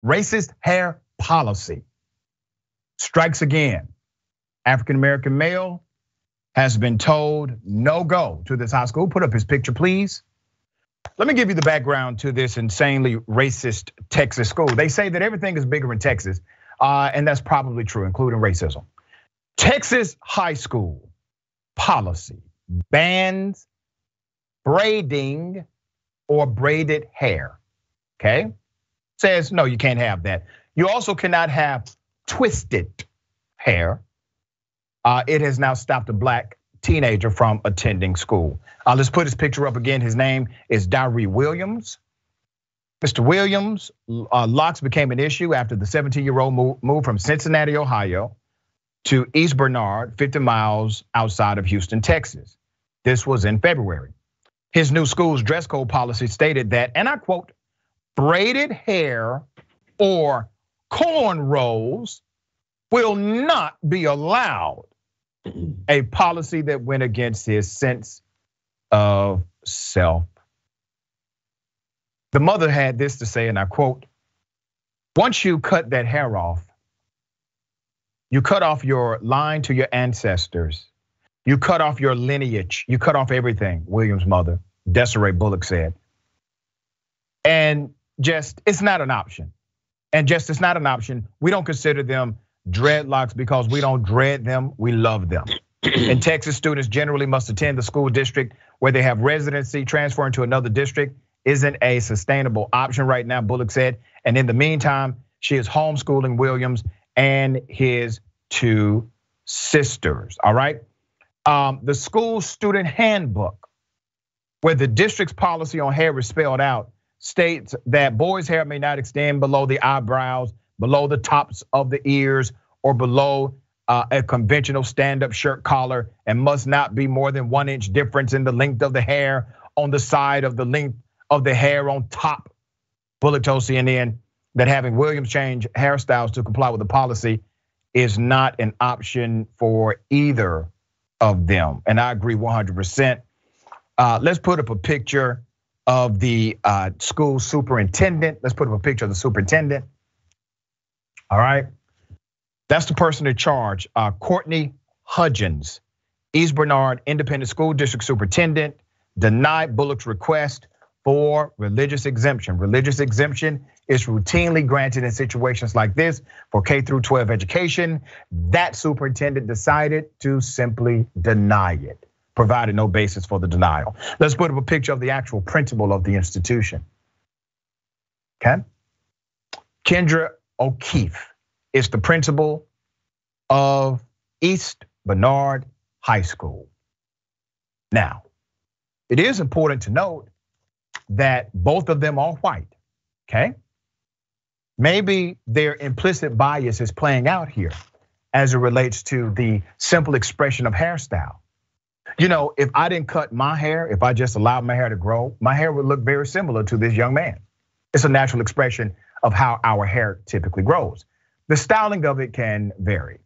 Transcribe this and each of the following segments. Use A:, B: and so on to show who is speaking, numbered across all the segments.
A: Racist hair policy strikes again. African-American male has been told no go to this high school. Put up his picture, please. Let me give you the background to this insanely racist Texas school. They say that everything is bigger in Texas, and that's probably true, including racism. Texas high school policy bans braiding or braided hair, okay? Says, no, you can't have that. You also cannot have twisted hair. It has now stopped a black teenager from attending school. Let's put his picture up again. His name is Darrell Williams. Mr. Williams, locks became an issue after the 17-year-old moved from Cincinnati, Ohio to East Bernard, 50 miles outside of Houston, Texas. This was in February. His new school's dress code policy stated that, and I quote, braided hair or cornrows will not be allowed. A policy that went against his sense of self. The mother had this to say, and I quote, once you cut that hair off, you cut off your line to your ancestors. You cut off your lineage. You cut off everything, Williams' mother, Desiree Bullock, said. And just, it's not an option. And just, it's not an option. We don't consider them dreadlocks because we don't dread them, we love them. In Texas, students generally must attend the school district where they have residency. Transferring to another district isn't a sustainable option right now, Bullock said. And in the meantime, she is homeschooling Williams and his two sisters, all right? The school student handbook, where the district's policy on hair is spelled out, states that boys' hair may not extend below the eyebrows, below the tops of the ears, or below a conventional stand-up shirt collar, and must not be more than 1 inch difference in the length of the hair on the side of the length of the hair on top. Bullock told CNN that having Williams change hairstyles to comply with the policy is not an option for either of them. And I agree 100%. Let's put up a picture of the school superintendent. Let's put up a picture of the superintendent. All right, that's the person in charge, Courtney Hudgens, East Bernard Independent School District Superintendent, denied Bullock's request for religious exemption. Religious exemption is routinely granted in situations like this for K through 12 education. That superintendent decided to simply deny it, provided no basis for the denial. Let's put up a picture of the actual principal of the institution. Okay, Kendra O'Keefe is the principal of East Bernard High School. Now, it is important to note that both of them are white, okay? Maybe their implicit bias is playing out here as it relates to the simple expression of hairstyle. You know, if I didn't cut my hair, if I just allowed my hair to grow, my hair would look very similar to this young man. It's a natural expression of how our hair typically grows. The styling of it can vary,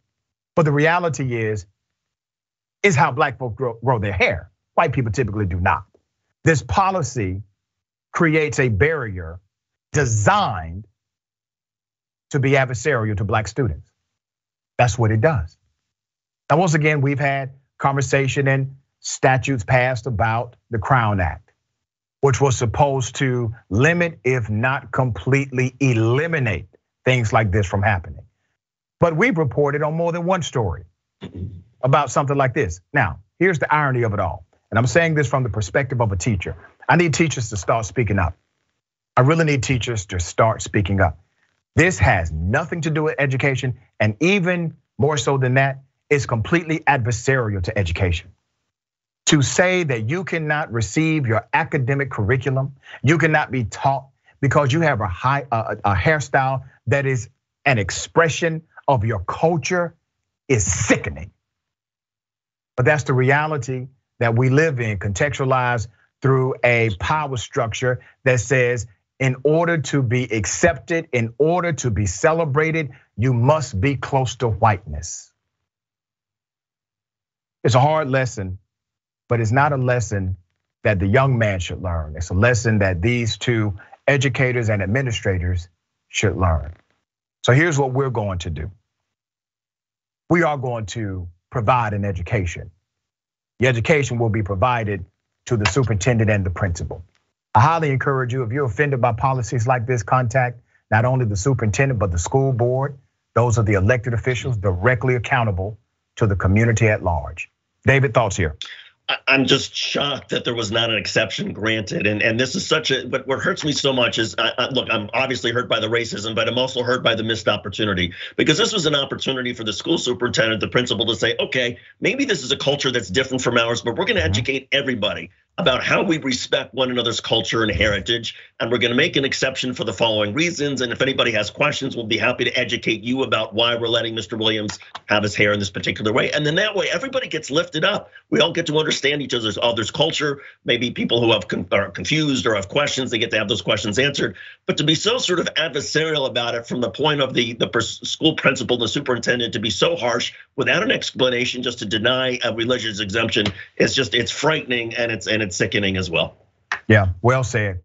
A: but the reality is how black folks grow their hair. White people typically do not. This policy creates a barrier designed to be adversarial to black students. That's what it does. Now, once again, we've had conversation and statutes passed about the Crown Act, which was supposed to limit, if not completely eliminate, things like this from happening. But we've reported on more than one story about something like this. Now, here's the irony of it all. And I'm saying this from the perspective of a teacher. I need teachers to start speaking up. I really need teachers to start speaking up. This has nothing to do with education, and even more so than that, it's completely adversarial to education. To say that you cannot receive your academic curriculum, you cannot be taught because you have a hairstyle that is an expression of your culture is sickening. But that's the reality that we live in, contextualized through a power structure that says in order to be accepted, in order to be celebrated, you must be close to whiteness. It's a hard lesson, but it's not a lesson that the young man should learn. It's a lesson that these two educators and administrators should learn. So here's what we're going to do. We are going to provide an education. The education will be provided to the superintendent and the principal. I highly encourage you, if you're offended by policies like this, contact not only the superintendent, but the school board. Those are the elected officials directly accountable to the community at large. David, thoughts here?
B: I'm just shocked that there was not an exception granted, and this is such a. But what hurts me so much is, look, I'm obviously hurt by the racism, but I'm also hurt by the missed opportunity, because this was an opportunity for the school superintendent, the principal, to say, okay, maybe this is a culture that's different from ours, but we're going to educate everybody about how we respect one another's culture and heritage, and we're going to make an exception for the following reasons. And if anybody has questions, we'll be happy to educate you about why we're letting Mr. Williams have his hair in this particular way. And then that way, everybody gets lifted up. We all get to understand each other's culture. Maybe people who are confused or have questions, they get to have those questions answered. But to be so sort of adversarial about it from the point of the school principal, the superintendent, to be so harsh without an explanation, just to deny a religious exemption, it's frightening, and it's sickening as well.
A: Yeah, well said.